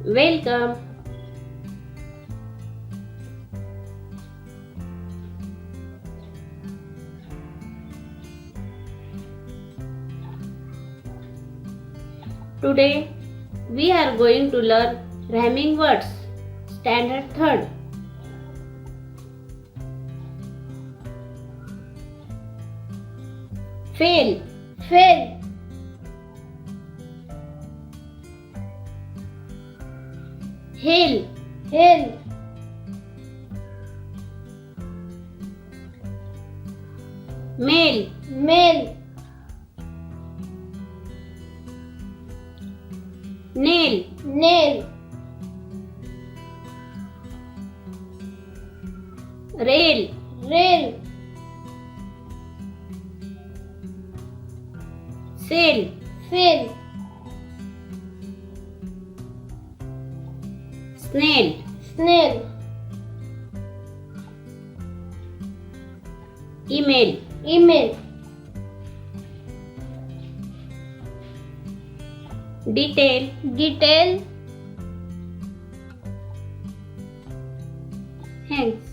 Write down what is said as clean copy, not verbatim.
Welcome. Today we are going to learn rhyming words. Standard 3rd. Fail. Fail. Hail. Hail. Mail. Mail. Nail. Nail. Rail. Rail. Sail. Sail. Snail. Snail. Email. Email. Detail. Detail. Thanks.